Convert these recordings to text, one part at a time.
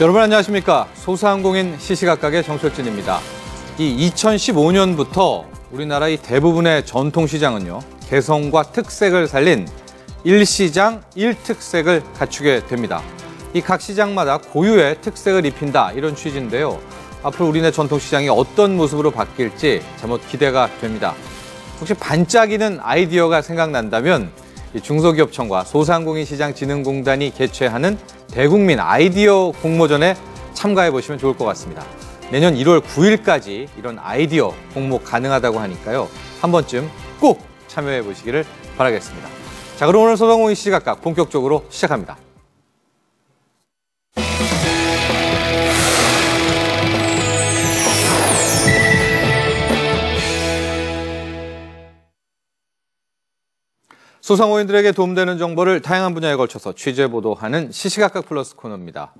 여러분 안녕하십니까? 소상공인 시시각각의 정철진입니다. 이 2015년부터 우리나라 이 대부분의 전통시장은요, 개성과 특색을 살린 일시장, 일특색을 갖추게 됩니다. 이 각 시장마다 고유의 특색을 입힌다, 이런 취지인데요. 앞으로 우리네 전통시장이 어떤 모습으로 바뀔지 제법 기대가 됩니다. 혹시 반짝이는 아이디어가 생각난다면 이 중소기업청과 소상공인시장진흥공단이 개최하는 대국민 아이디어 공모전에 참가해 보시면 좋을 것 같습니다. 내년 1월 9일까지 이런 아이디어 공모 가능하다고 하니까요. 한 번쯤 꼭 참여해 보시기를 바라겠습니다. 자, 그럼 오늘 소상공인 시시각각 본격적으로 시작합니다. 소상공인들에게 도움되는 정보를 다양한 분야에 걸쳐서 취재보도하는 시시각각 플러스 코너입니다.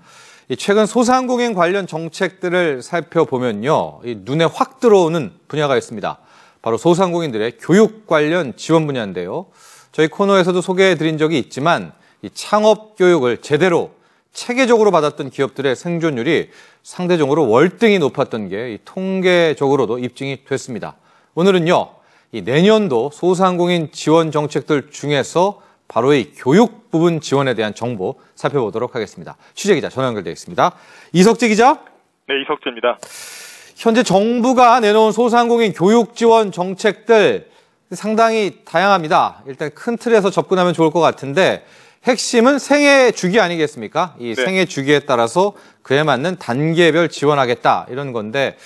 최근 소상공인 관련 정책들을 살펴보면요, 눈에 확 들어오는 분야가 있습니다. 바로 소상공인들의 교육 관련 지원 분야인데요. 저희 코너에서도 소개해드린 적이 있지만 이 창업 교육을 제대로 체계적으로 받았던 기업들의 생존율이 상대적으로 월등히 높았던 게 통계적으로도 입증이 됐습니다. 오늘은요, 이 내년도 소상공인 지원 정책들 중에서 바로 이 교육 부분 지원에 대한 정보 살펴보도록 하겠습니다. 취재기자 전화 연결되어 있습니다. 이석재 기자. 네, 이석재입니다. 현재 정부가 내놓은 소상공인 교육 지원 정책들 상당히 다양합니다. 일단 큰 틀에서 접근하면 좋을 것 같은데 핵심은 생애 주기 아니겠습니까? 이 네. 생애 주기에 따라서 그에 맞는 단계별 지원하겠다, 이런 건데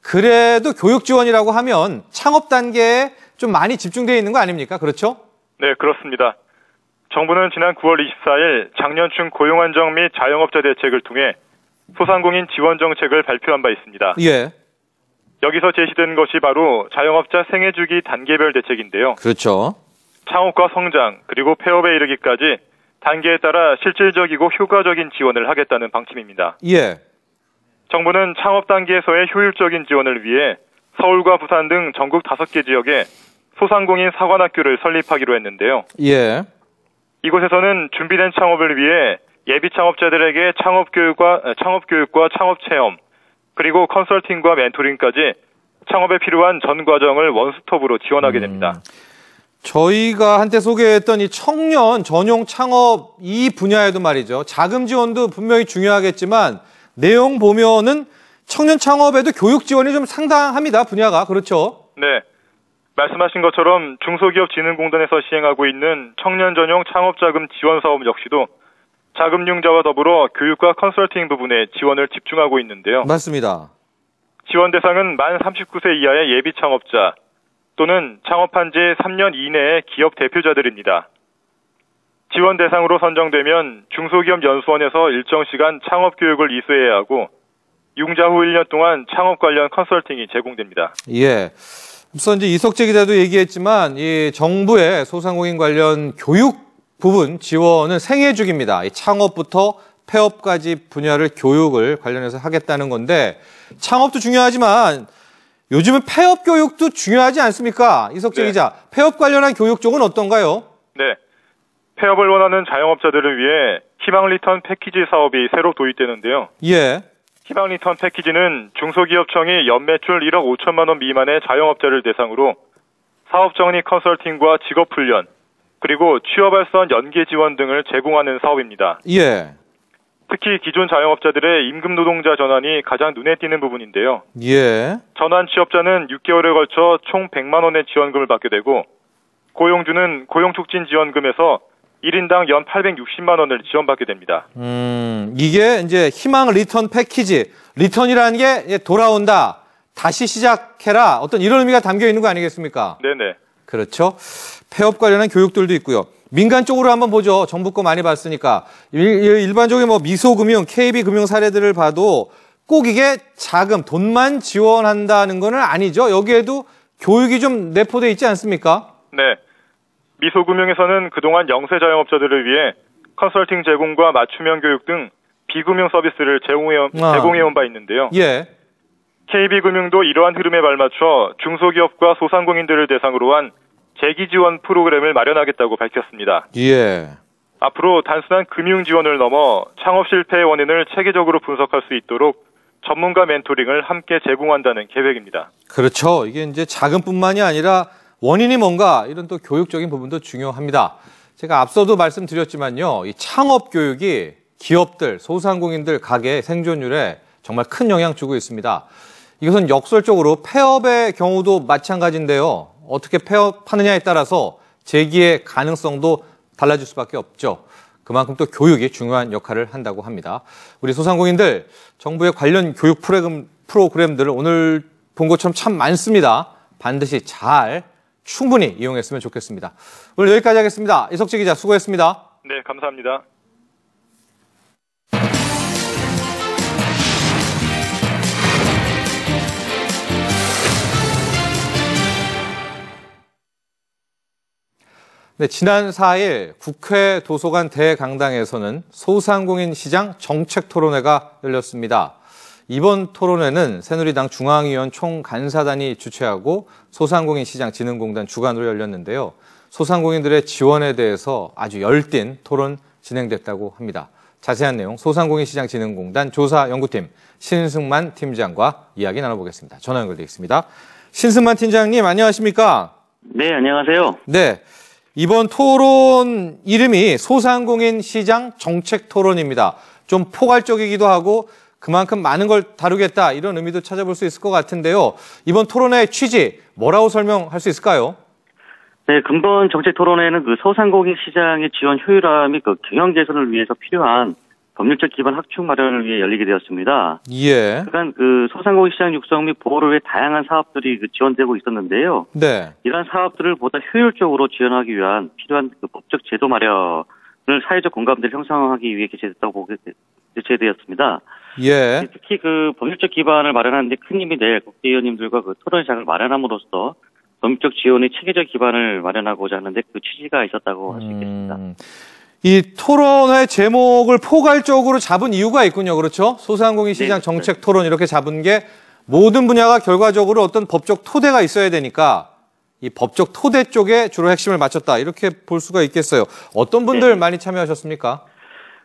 그래도 교육 지원이라고 하면 창업 단계에 좀 많이 집중되어 있는 거 아닙니까? 그렇죠? 네, 그렇습니다. 정부는 지난 9월 24일 장년층 고용 안정 및 자영업자 대책을 통해 소상공인 지원 정책을 발표한 바 있습니다. 예. 여기서 제시된 것이 바로 자영업자 생애 주기 단계별 대책인데요. 그렇죠. 창업과 성장, 그리고 폐업에 이르기까지 단계에 따라 실질적이고 효과적인 지원을 하겠다는 방침입니다. 예. 정부는 창업 단계에서의 효율적인 지원을 위해 서울과 부산 등 전국 5개 지역에 소상공인 사관학교를 설립하기로 했는데요. 예. 이곳에서는 준비된 창업을 위해 예비 창업자들에게 창업교육과 창업체험, 그리고 컨설팅과 멘토링까지 창업에 필요한 전 과정을 원스톱으로 지원하게 됩니다. 저희가 한때 소개했던 이 청년 전용 창업 이 분야에도 말이죠. 자금 지원도 분명히 중요하겠지만 내용 보면은 청년 창업에도 교육 지원이 좀 상당합니다. 분야가. 그렇죠? 네. 말씀하신 것처럼 중소기업진흥공단에서 시행하고 있는 청년 전용 창업자금 지원 사업 역시도 자금 융자와 더불어 교육과 컨설팅 부분에 지원을 집중하고 있는데요. 맞습니다. 지원 대상은 만 39세 이하의 예비 창업자 또는 창업한 지 3년 이내의 기업 대표자들입니다. 지원 대상으로 선정되면 중소기업 연수원에서 일정 시간 창업 교육을 이수해야 하고 융자 후 1년 동안 창업 관련 컨설팅이 제공됩니다. 예. 앞서 이제 이석재 기자도 얘기했지만 이 정부의 소상공인 관련 교육 부분 지원은 생애 주기입니다. 이 창업부터 폐업까지 분야를 교육을 관련해서 하겠다는 건데 창업도 중요하지만 요즘은 폐업 교육도 중요하지 않습니까? 이석재 네. 기자, 폐업 관련한 교육 쪽은 어떤가요? 네. 폐업을 원하는 자영업자들을 위해 희망 리턴 패키지 사업이 새로 도입되는데요. 예. 희망 리턴 패키지는 중소기업청이 연매출 1억 5천만 원 미만의 자영업자를 대상으로 사업 정리 컨설팅과 직업 훈련, 그리고 취업 알선 연계 지원 등을 제공하는 사업입니다. 예. 특히 기존 자영업자들의 임금 노동자 전환이 가장 눈에 띄는 부분인데요. 예. 전환 취업자는 6개월에 걸쳐 총 100만 원의 지원금을 받게 되고 고용주는 고용촉진지원금에서 1인당 연 860만 원을 지원받게 됩니다. 이게 이제 희망 리턴 패키지, 리턴이라는 게 돌아온다, 다시 시작해라, 어떤 이런 의미가 담겨 있는 거 아니겠습니까? 네네. 그렇죠. 폐업 관련한 교육들도 있고요. 민간 쪽으로 한번 보죠. 정부 거 많이 봤으니까. 일반적인 뭐 미소금융, KB금융 사례들을 봐도 꼭 이게 자금, 돈만 지원한다는 건 아니죠. 여기에도 교육이 좀 내포돼 있지 않습니까? 네. 미소금융에서는 그동안 영세 자영업자들을 위해 컨설팅 제공과 맞춤형 교육 등 비금융 서비스를 제공해온 바 있는데요. 예. KB금융도 이러한 흐름에 발맞춰 중소기업과 소상공인들을 대상으로 한 재기 지원 프로그램을 마련하겠다고 밝혔습니다. 예. 앞으로 단순한 금융 지원을 넘어 창업 실패의 원인을 체계적으로 분석할 수 있도록 전문가 멘토링을 함께 제공한다는 계획입니다. 그렇죠. 이게 이제 자금뿐만이 아니라 원인이 뭔가 이런 또 교육적인 부분도 중요합니다. 제가 앞서도 말씀드렸지만요. 이 창업 교육이 기업들, 소상공인들 가게 생존율에 정말 큰 영향 주고 있습니다. 이것은 역설적으로 폐업의 경우도 마찬가지인데요. 어떻게 폐업하느냐에 따라서 재기의 가능성도 달라질 수밖에 없죠. 그만큼 또 교육이 중요한 역할을 한다고 합니다. 우리 소상공인들, 정부의 관련 교육 프로그램들을 오늘 본 것처럼 참 많습니다. 반드시 잘 충분히 이용했으면 좋겠습니다. 오늘 여기까지 하겠습니다. 이석지 기자 수고했습니다. 네, 감사합니다. 네, 지난 4일 국회 도서관 대강당에서는 소상공인 시장 정책 토론회가 열렸습니다. 이번 토론회는 새누리당 중앙위원 총간사단이 주최하고 소상공인 시장 진흥공단 주관으로 열렸는데요. 소상공인들의 지원에 대해서 아주 열띤 토론 진행됐다고 합니다. 자세한 내용 소상공인 시장 진흥공단 조사연구팀 신승만 팀장과 이야기 나눠보겠습니다. 전화 연결되어 있습니다. 신승만 팀장님 안녕하십니까? 네, 안녕하세요. 네. 이번 토론 이름이 소상공인 시장 정책 토론입니다. 좀 포괄적이기도 하고 그만큼 많은 걸 다루겠다 이런 의미도 찾아볼 수 있을 것 같은데요. 이번 토론회의 취지 뭐라고 설명할 수 있을까요? 네, 근본 정책 토론회는 그 소상공인 시장의 지원 효율화 및 그 경영 개선을 위해서 필요한 법률적 기반 확충 마련을 위해 열리게 되었습니다. 예. 그간 그 소상공인 시장 육성 및 보호를 위해 다양한 사업들이 지원되고 있었는데요. 네. 이러한 사업들을 보다 효율적으로 지원하기 위한 필요한 그 법적 제도 마련을 사회적 공감대를 형성하기 위해 개최되었습니다. 예. 특히 그 법률적 기반을 마련하는 데 큰 힘이 될 국회의원님들과 그 토론장을 마련함으로써 법률적 지원의 체계적 기반을 마련하고자 하는데 그 취지가 있었다고 할 수 있겠습니다. 이 토론회 제목을 포괄적으로 잡은 이유가 있군요. 그렇죠? 소상공인 시장 네, 정책 토론 이렇게 잡은 게 모든 분야가 결과적으로 어떤 법적 토대가 있어야 되니까 이 법적 토대 쪽에 주로 핵심을 맞췄다. 이렇게 볼 수가 있겠어요. 어떤 분들 네. 많이 참여하셨습니까?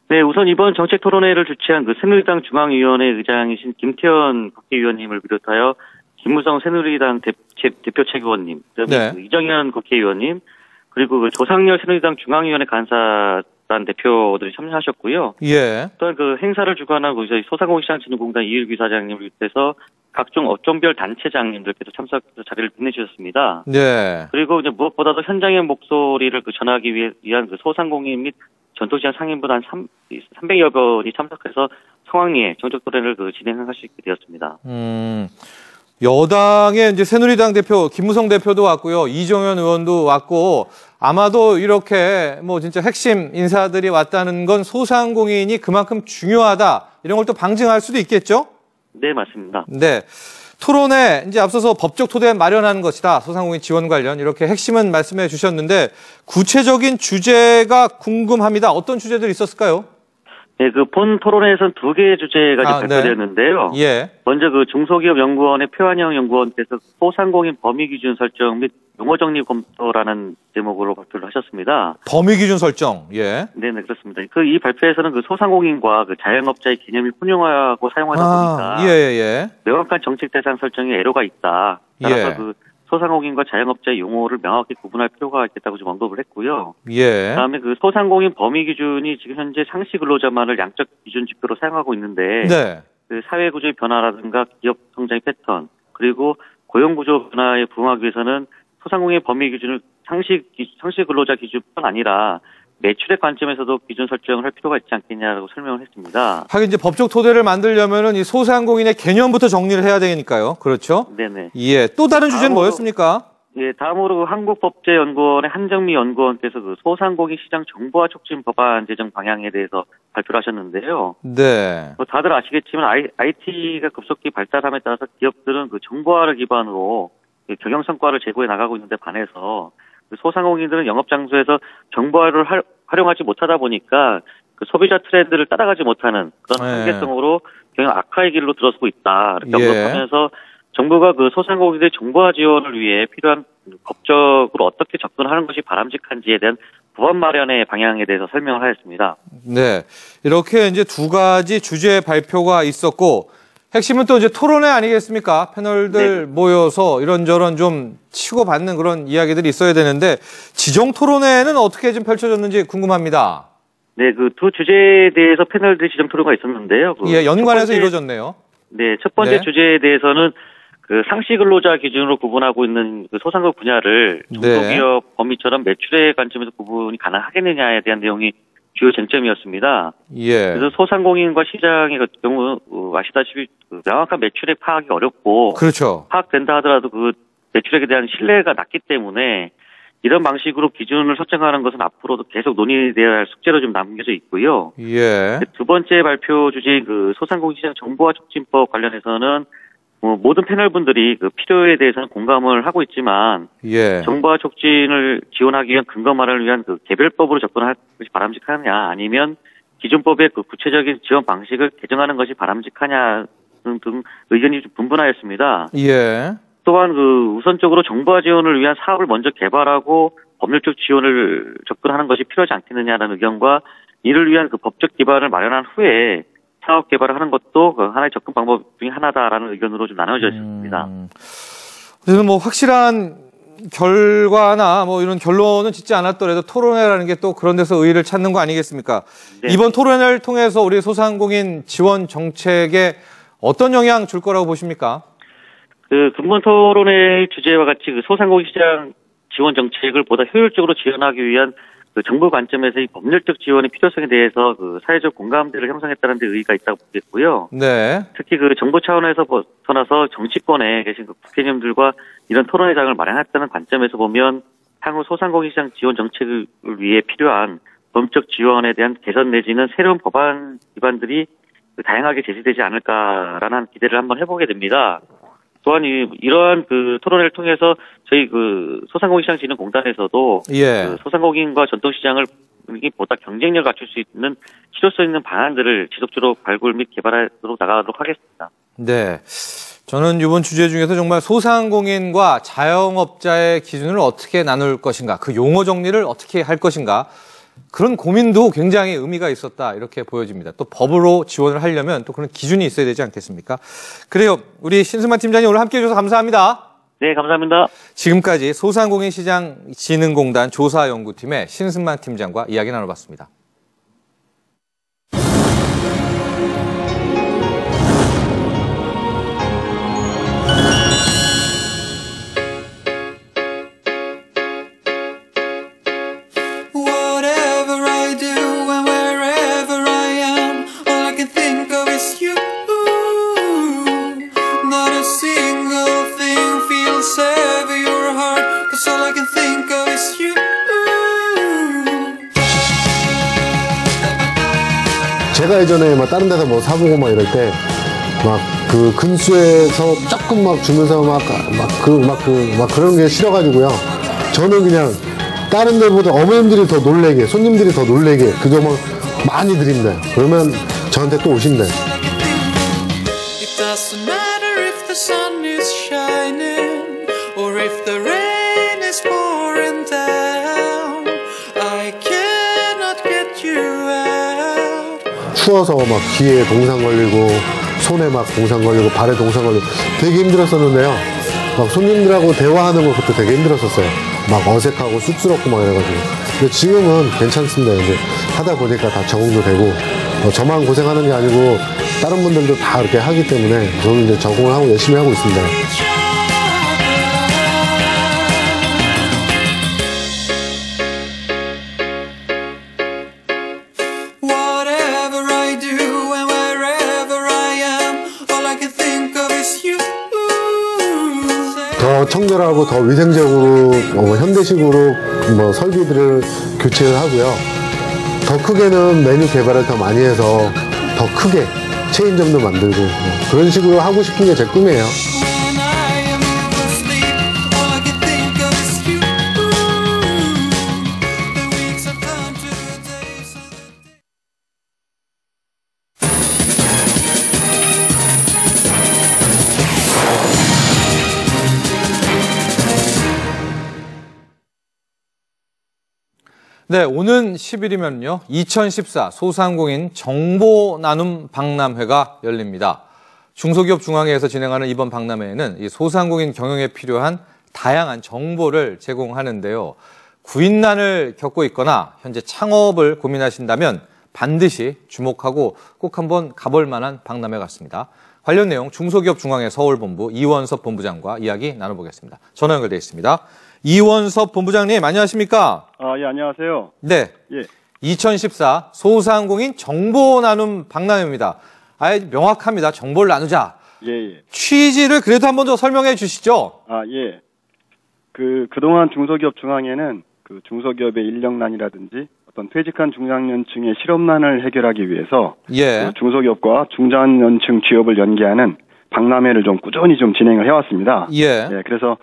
네, 우선 이번 정책 토론회를 주최한 그 새누리당 중앙위원회 의장이신 김태현 국회의원님을 비롯하여 김무성 새누리당 대표 최고위원님, 네. 그 이정현 국회의원님, 그리고 그 조상렬 새누리당 중앙위원회 간사단 대표들이 참여하셨고요. 예. 또한 그 행사를 주관한 저희 소상공인시장진흥공단 이일규 사장님을 비롯해서 각종 업종별 단체장님들께서 참석해서 자리를 빛내주셨습니다. 네. 그리고 이제 무엇보다도 현장의 목소리를 전하기 위한 그 소상공인 및 전통시장 상인분 한 300여 분이 참석해서 성황리에 정책 토론을 진행할 수 있게 되었습니다. 여당의 이제 새누리당 대표 김무성 대표도 왔고요. 이정현 의원도 왔고 아마도 이렇게 뭐 진짜 핵심 인사들이 왔다는 건 소상공인이 그만큼 중요하다. 이런 걸 또 방증할 수도 있겠죠? 네, 맞습니다. 네. 토론에 이제 앞서서 법적 토대 마련하는 것이다. 소상공인 지원 관련 이렇게 핵심은 말씀해 주셨는데 구체적인 주제가 궁금합니다. 어떤 주제들이 있었을까요? 네, 그 본 토론회에서는 2개의 주제가 발표되었는데요. 네. 예. 먼저 그 중소기업연구원의 표한영 연구원께서 소상공인 범위 기준 설정 및 용어 정리 검토라는 제목으로 발표를 하셨습니다. 범위 기준 설정. 예. 네, 그렇습니다. 이 발표에서는 그 소상공인과 그 자영업자의 개념이 혼용하고 사용하다 보니까 예. 명확한 정책 대상 설정에 애로가 있다. 따라서 예. 그 소상공인과 자영업자의 용어를 명확히 구분할 필요가 있겠다고 좀 언급을 했고요. 예. 그다음에 그 소상공인 범위 기준이 지금 현재 상시 근로자만을 양적 기준 지표로 사용하고 있는데 네. 그 사회 구조의 변화라든가 기업 성장의 패턴 그리고 고용 구조 변화에 부응하기 위해서는 소상공인 범위 기준을 상시 근로자 기준뿐 아니라 매출의 관점에서도 기준 설정을 할 필요가 있지 않겠냐라고 설명을 했습니다. 하긴 이제 법적 토대를 만들려면은 이 소상공인의 개념부터 정리를 해야 되니까요. 그렇죠? 네네. 예. 또 다른 주제는 뭐였습니까? 예, 다음으로 한국법제연구원의 한정미 연구원께서 그 소상공인 시장 정보화 촉진 법안 제정 방향에 대해서 발표를 하셨는데요. 네. 다들 아시겠지만 IT가 급속히 발달함에 따라서 기업들은 그 정보화를 기반으로 경영 성과를 제고해 나가고 있는데 반해서 소상공인들은 영업 장소에서 정보화를 활용하지 못하다 보니까 그 소비자 트렌드를 따라가지 못하는 그런 한계성으로 경영 악화의 길로 들어서고 있다. 이렇게 언급하면서 정부가 그 소상공인들의 정보화 지원을 위해 필요한 법적으로 어떻게 접근하는 것이 바람직한지에 대한 법안 마련의 방향에 대해서 설명을 하였습니다. 네. 이렇게 이제 두 가지 주제 발표가 있었고, 핵심은 또 이제 토론회 아니겠습니까? 패널들 모여서 이런저런 좀 치고받는 그런 이야기들이 있어야 되는데, 지정 토론회는 어떻게 좀 펼쳐졌는지 궁금합니다. 네, 그 두 주제에 대해서 패널들 지정 토론가 있었는데요. 예, 연관해서 이루어졌네요. 네, 첫 번째 네. 주제에 대해서는 그 상시 근로자 기준으로 구분하고 있는 그 소상공 분야를 중소기업 범위처럼 매출의 관점에서 구분이 가능하겠느냐에 대한 내용이 주요 쟁점이었습니다. 예. 그래서 소상공인과 시장의 경우 아시다시피 그 명확한 매출액 파악이 어렵고 그렇죠. 파악된다 하더라도 그 매출액에 대한 신뢰가 낮기 때문에 이런 방식으로 기준을 설정하는 것은 앞으로도 계속 논의되어야 할 숙제로 좀 남겨져 있고요. 예. 두 번째 발표 주제인 그 소상공인 시장 정보화 촉진법 관련해서는 모든 패널분들이 그 필요에 대해서는 공감을 하고 있지만 예. 정보화 촉진을 지원하기 위한 근거 마련을 위한 그 개별법으로 접근할 것이 바람직하냐 아니면 기존법의 그 구체적인 지원 방식을 개정하는 것이 바람직하냐 등 의견이 좀 분분하였습니다. 예. 또한 그 우선적으로 정보화 지원을 위한 사업을 먼저 개발하고 법률적 지원을 접근하는 것이 필요하지 않겠느냐라는 의견과 이를 위한 그 법적 기반을 마련한 후에 사업 개발을 하는 것도 그 하나의 접근 방법 중에 하나다라는 의견으로 좀 나눠져 있습니다. 그래서 뭐 확실한 결과나 뭐 이런 결론은 짓지 않았더라도 토론회라는 게 또 그런 데서 의의를 찾는 거 아니겠습니까? 네. 이번 토론회를 통해서 우리 소상공인 지원 정책에 어떤 영향 줄 거라고 보십니까? 그 근본 토론회 주제와 같이 그 소상공인 시장 지원 정책을 보다 효율적으로 지원하기 위한 그 정부 관점에서 이 법률적 지원의 필요성에 대해서 그 사회적 공감대를 형성했다는 데 의의가 있다고 보겠고요. 네. 특히 그 정부 차원에서 벗어나서 정치권에 계신 그 국회의원들과 이런 토론회장을 마련했다는 관점에서 보면 향후 소상공인 시장 지원 정책을 위해 필요한 법적 지원에 대한 개선 내지는 새로운 법안 기반들이 다양하게 제시되지 않을까라는 기대를 한번 해보게 됩니다. 또한 이러한 그 토론회를 통해서 저희 그 소상공인시장진흥공단에서도 예. 그 소상공인과 전통시장을 보다 경쟁력을 갖출 수 있는 실효성 있는 방안들을 지속적으로 발굴 및 개발하도록 나가도록 하겠습니다. 네. 저는 이번 주제 중에서 정말 소상공인과 자영업자의 기준을 어떻게 나눌 것인가, 그 용어 정리를 어떻게 할 것인가, 그런 고민도 굉장히 의미가 있었다 이렇게 보여집니다. 또 법으로 지원을 하려면 또 그런 기준이 있어야 되지 않겠습니까? 그래요. 우리 신승만 팀장님 오늘 함께해 주셔서 감사합니다. 네, 감사합니다. 지금까지 소상공인시장진흥공단 조사연구팀의 신승만 팀장과 이야기 나눠봤습니다. 제가 예전에 막 다른 데서 뭐 사보고 막 이럴 때 막 그 근수에서 조금 막 주면서 막 그런 게 싫어가지고요. 저는 그냥 다른 데보다 어머님들이 더 놀래게, 손님들이 더 놀래게 그저 막 많이 드립니다. 그러면 저한테 또 오신대. 추워서 막 귀에 동상 걸리고 손에 막 동상 걸리고 발에 동상 걸리고 되게 힘들었었는데요. 막 손님들하고 대화하는 것부터 되게 힘들었었어요. 막 어색하고 쑥스럽고 막 이래가지고. 근데 지금은 괜찮습니다. 이제 하다 보니까 다 적응도 되고 저만 고생하는 게 아니고 다른 분들도 다 이렇게 하기 때문에 저는 이제 적응을 하고 열심히 하고 있습니다. 더 청결하고 더 위생적으로 현대식으로 설비들을 교체를 하고요. 더 크게는 메뉴 개발을 더 많이 해서 더 크게 체인점도 만들고 그런 식으로 하고 싶은 게 제 꿈이에요. 네, 오는 10일이면요. 2014 소상공인 정보 나눔 박람회가 열립니다. 중소기업 중앙회에서 진행하는 이번 박람회에는 이 소상공인 경영에 필요한 다양한 정보를 제공하는데요. 구인난을 겪고 있거나 현재 창업을 고민하신다면 반드시 주목하고 꼭 한번 가볼 만한 박람회 같습니다. 관련 내용 중소기업 중앙회 서울본부 이원섭 본부장과 이야기 나눠보겠습니다. 전화 연결돼 있습니다. 이원섭 본부장님, 안녕하십니까? 예, 안녕하세요. 네. 예. 2014 소상공인 정보 나눔 박람회입니다. 아예 명확합니다. 정보를 나누자. 예. 취지를 그래도 한번 더 설명해 주시죠. 예. 그동안 중소기업 중앙회는 그 중소기업의 인력난이라든지 어떤 퇴직한 중장년층의 실업난을 해결하기 위해서 예. 그 중소기업과 중장년층 취업을 연계하는 박람회를 좀 꾸준히 좀 진행을 해왔습니다. 예. 그래서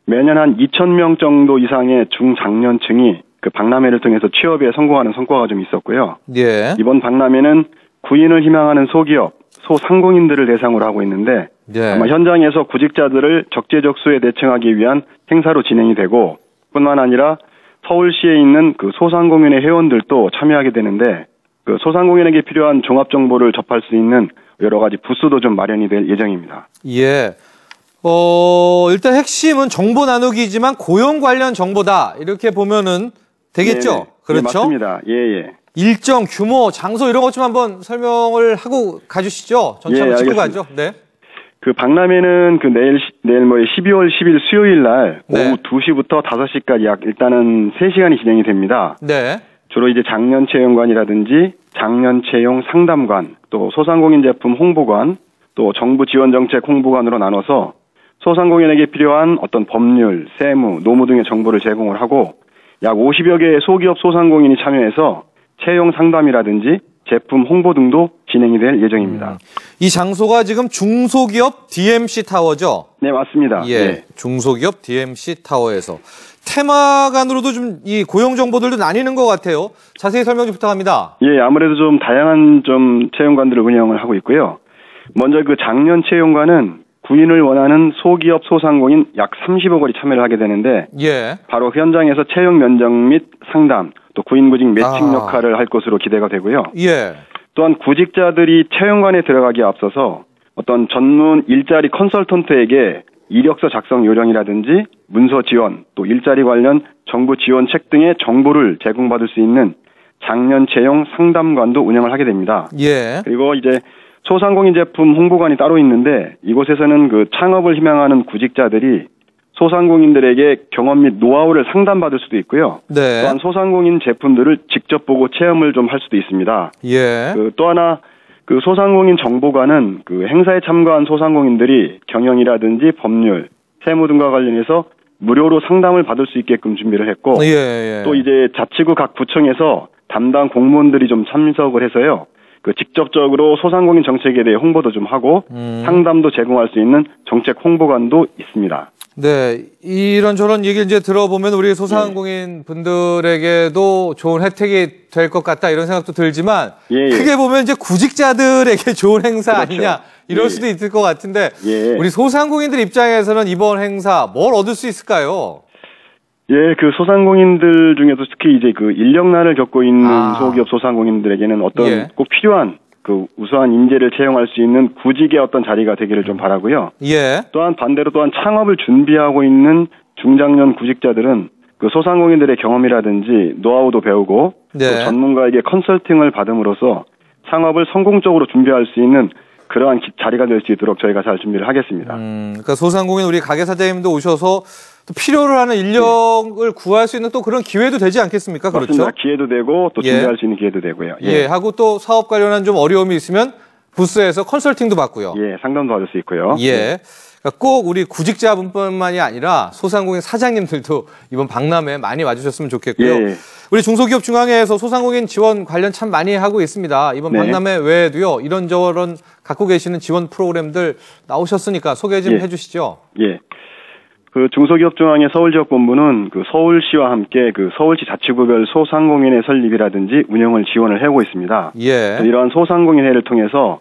매년 한 2,000명 정도 이상의 중장년층이 그 박람회를 통해서 취업에 성공하는 성과가 좀 있었고요. 예. 이번 박람회는 구인을 희망하는 소기업, 소상공인들을 대상으로 하고 있는데 예. 아마 현장에서 구직자들을 적재적소에 대칭하기 위한 행사로 진행이 되고 뿐만 아니라 서울시에 있는 그 소상공인의 회원들도 참여하게 되는데 그 소상공인에게 필요한 종합 정보를 접할 수 있는 여러 가지 부스도 좀 마련이 될 예정입니다. 예. 일단 핵심은 정보 나누기지만 고용 관련 정보다. 이렇게 보면은 되겠죠? 네네. 그렇죠? 맞습니다. 예. 일정, 규모, 장소 이런 것 좀 한번 설명을 하고 가주시죠. 전체 한번 짚고 가죠. 네. 그 박람회는 그 내일 12월 10일 수요일 날 네. 오후 2시부터 5시까지 약 일단은 3시간이 진행이 됩니다. 네. 주로 이제 장년 채용관이라든지 장년 채용 상담관, 또 소상공인 제품 홍보관, 또 정부 지원 정책 홍보관으로 나눠서 소상공인에게 필요한 어떤 법률, 세무, 노무 등의 정보를 제공을 하고 약 50여 개의 소기업 소상공인이 참여해서 채용 상담이라든지 제품 홍보 등도 진행이 될 예정입니다. 이 장소가 지금 중소기업 DMC 타워죠? 네, 맞습니다. 예. 중소기업 DMC 타워에서 테마간으로도 좀 이 고용 정보들도 나뉘는 것 같아요. 자세히 설명 좀 부탁합니다. 예, 아무래도 좀 다양한 좀 채용관들을 운영을 하고 있고요. 먼저 그 장년 채용관은 구인을 원하는 소기업 소상공인 약 30억 원이 참여를 하게 되는데 예. 바로 현장에서 채용 면접 및 상담, 또 구인 구직 매칭 역할을 할 것으로 기대가 되고요. 예. 또한 구직자들이 채용관에 들어가기에 앞서서 어떤 전문 일자리 컨설턴트에게 이력서 작성 요령이라든지 문서 지원, 또 일자리 관련 정부 지원책 등의 정보를 제공받을 수 있는 장년 채용 상담관도 운영을 하게 됩니다. 예. 그리고 이제 소상공인 제품 홍보관이 따로 있는데 이곳에서는 그 창업을 희망하는 구직자들이 소상공인들에게 경험 및 노하우를 상담받을 수도 있고요. 네. 또한 소상공인 제품들을 직접 보고 체험을 좀 할 수도 있습니다. 예. 또 하나 그 소상공인 정보관은 그 행사에 참가한 소상공인들이 경영이라든지 법률, 세무 등과 관련해서 무료로 상담을 받을 수 있게끔 준비를 했고 예. 또 이제 자치구 각 구청에서 담당 공무원들이 좀 참석을 해서요. 그 직접적으로 소상공인 정책에 대해 홍보도 좀 하고 상담도 제공할 수 있는 정책 홍보관도 있습니다. 네, 이런저런 얘기를 이제 들어보면 우리 소상공인 분들에게도 좋은 혜택이 될 것 같다 이런 생각도 들지만 크게 보면 이제 구직자들에게 좋은 행사 그렇죠. 아니냐 이럴 수도 있을 것 같은데 예. 우리 소상공인들 입장에서는 이번 행사 뭘 얻을 수 있을까요? 예, 그 소상공인들 중에도 특히 이제 그 인력난을 겪고 있는 소기업 소상공인들에게는 어떤 꼭 필요한 그 우수한 인재를 채용할 수 있는 구직의 어떤 자리가 되기를 좀 바라고요. 예. 또한 반대로 창업을 준비하고 있는 중장년 구직자들은 그 소상공인들의 경험이라든지 노하우도 배우고 또 전문가에게 컨설팅을 받음으로써 창업을 성공적으로 준비할 수 있는 그러한 자리가 될 수 있도록 저희가 잘 준비를 하겠습니다. 그러니까 소상공인 우리 가게 사장님도 오셔서 또 필요로 하는 인력을 구할 수 있는 또 그런 기회도 되지 않겠습니까? 맞습니다. 그렇죠? 기회도 되고 또 준비할 수 있는 기회도 되고요. 하고 또 사업 관련한 좀 어려움이 있으면 부스에서 컨설팅도 받고요. 상담도 받을 수 있고요. 그러니까 꼭 우리 구직자분뿐만이 아니라 소상공인 사장님들도 이번 박람회에 많이 와주셨으면 좋겠고요. 우리 중소기업 중앙회에서 소상공인 지원 관련 참 많이 하고 있습니다. 이번 박람회 외에도요. 이런저런 갖고 계시는 지원 프로그램들 나오셨으니까 소개 좀 해주시죠. 그 중소기업중앙회 서울지역본부는 그 서울시와 함께 그 서울시 자치구별 소상공인회 설립이라든지 운영을 지원을 하고 있습니다. 이러한 소상공인회를 통해서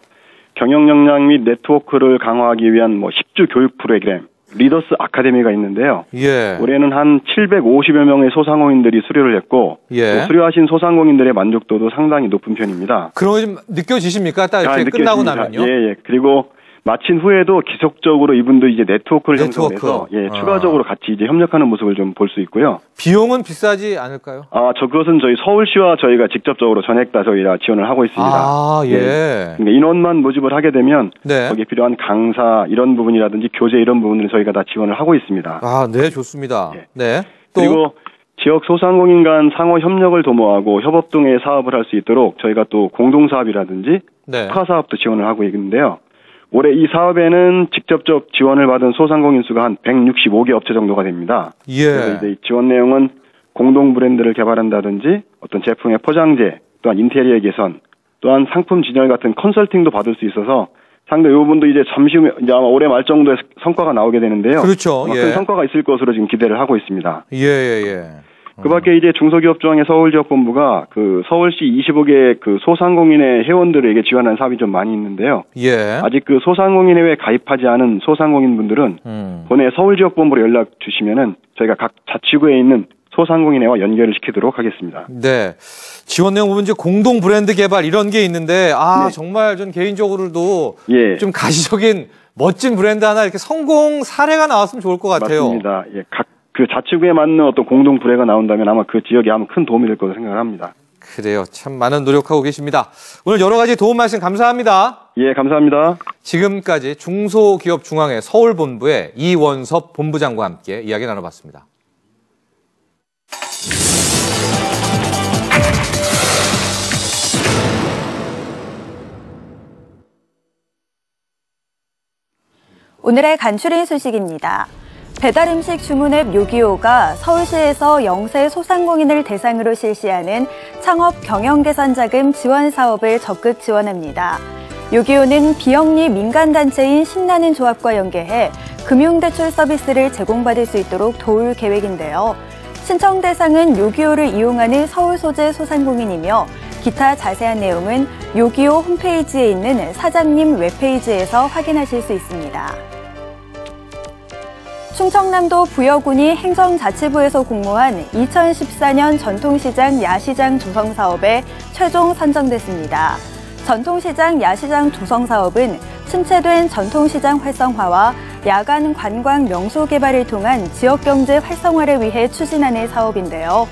경영 역량 및 네트워크를 강화하기 위한 10주 교육 프로그램, 리더스 아카데미가 있는데요. 예. 올해는 한 750여 명의 소상공인들이 수료를 했고 예. 또 수료하신 소상공인들의 만족도도 상당히 높은 편입니다. 그런 거 좀 느껴지십니까? 딱 이렇게 끝나고 나면요? 예. 그리고 마친 후에도 계속적으로 이분도 이제 네트워크를 형성해서 추가적으로 같이 이제 협력하는 모습을 좀 볼 수 있고요. 비용은 비싸지 않을까요? 그것은 저희 서울시와 저희가 직접적으로 전액 다 저희가 지원을 하고 있습니다. 아, 예. 근데 인원만 모집을 하게 되면 네. 거기에 필요한 강사 이런 부분이라든지 교재 이런 부분을 저희가 다 지원을 하고 있습니다. 아, 네, 좋습니다. 예. 네. 또 그리고 지역 소상공인 간 상호 협력을 도모하고 협업 등의 사업을 할 수 있도록 저희가 또 공동사업이라든지 네. 특화사업도 지원을 하고 있는데요. 올해 이 사업에는 직접적 지원을 받은 소상공인 수가 한 165개 업체 정도가 됩니다. 예. 그래서 이제 이 지원 내용은 공동 브랜드를 개발한다든지 어떤 제품의 포장재, 또한 인테리어 개선, 또한 상품 진열 같은 컨설팅도 받을 수 있어서 상당히 이 부분도 이제 잠시 후에 이제 아마 올해 말 정도에 성과가 나오게 되는데요. 그렇죠. 아마 예. 큰 성과가 있을 것으로 지금 기대를 하고 있습니다. 예. 그 밖에 이제 중소기업중앙회 서울지역본부가 그 서울시 25개 그 소상공인의 회원들에게 지원하는 사업이 좀 많이 있는데요. 예. 아직 그 소상공인회에 가입하지 않은 소상공인분들은 본회 서울지역본부로 연락 주시면은 저희가 각 자치구에 있는 소상공인회와 연결을 시키도록 하겠습니다. 네. 지원 내용 보면 이제 공동 브랜드 개발 이런 게 있는데 네. 정말 전 개인적으로도 예. 좀 가시적인 멋진 브랜드 하나 이렇게 성공 사례가 나왔으면 좋을 것 같아요. 맞습니다. 예. 각 그 자치구에 맞는 어떤 공동 브레가 나온다면 아마 그 지역에 아마 큰 도움이 될 거라고 생각을 합니다. 그래요. 참 많은 노력하고 계십니다. 오늘 여러 가지 도움 말씀 감사합니다. 예, 감사합니다. 지금까지 중소기업중앙회 서울본부의 이원섭 본부장과 함께 이야기 나눠봤습니다. 오늘의 간추린 소식입니다. 배달음식 주문 앱 요기요가 서울시에서 영세 소상공인을 대상으로 실시하는 창업 경영개선자금 지원 사업을 적극 지원합니다. 요기요는 비영리 민간단체인 신나는 조합과 연계해 금융대출 서비스를 제공받을 수 있도록 도울 계획인데요. 신청 대상은 요기요를 이용하는 서울 소재 소상공인이며 기타 자세한 내용은 요기요 홈페이지에 있는 사장님 웹페이지에서 확인하실 수 있습니다. 충청남도 부여군이 행정자치부에서 공모한 2014년 전통시장 야시장 조성 사업에 최종 선정됐습니다. 전통시장 야시장 조성 사업은 침체된 전통시장 활성화와 야간 관광 명소 개발을 통한 지역경제 활성화를 위해 추진하는 사업인데요.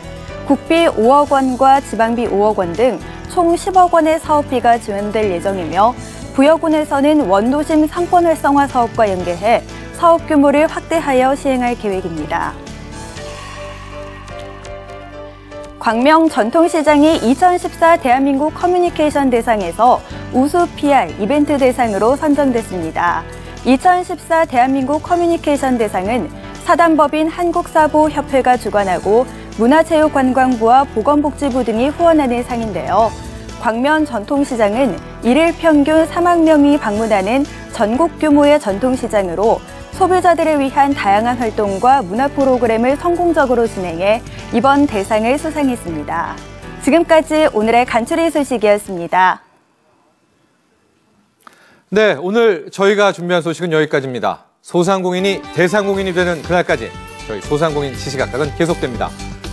국비 5억 원과 지방비 5억 원 등 총 10억 원의 사업비가 지원될 예정이며 부여군에서는 원도심 상권 활성화 사업과 연계해 사업 규모를 확대하여 시행할 계획입니다. 광명 전통시장이 2014 대한민국 커뮤니케이션 대상에서 우수 PR 이벤트 대상으로 선정됐습니다. 2014 대한민국 커뮤니케이션 대상은 사단법인 한국사보협회가 주관하고 문화체육관광부와 보건복지부 등이 후원하는 상인데요. 광명 전통시장은 일일 평균 4만 명이 방문하는 전국 규모의 전통시장으로 소비자들을 위한 다양한 활동과 문화 프로그램을 성공적으로 진행해 이번 대상을 수상했습니다. 지금까지 오늘의 간추린 소식이었습니다. 네, 오늘 저희가 준비한 소식은 여기까지입니다. 소상공인이 대상공인이 되는 그날까지 저희 소상공인 시시각각은 계속됩니다.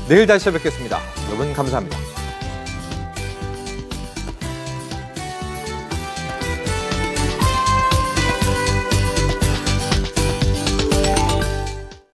내일 다시 뵙겠습니다. 여러분 감사합니다.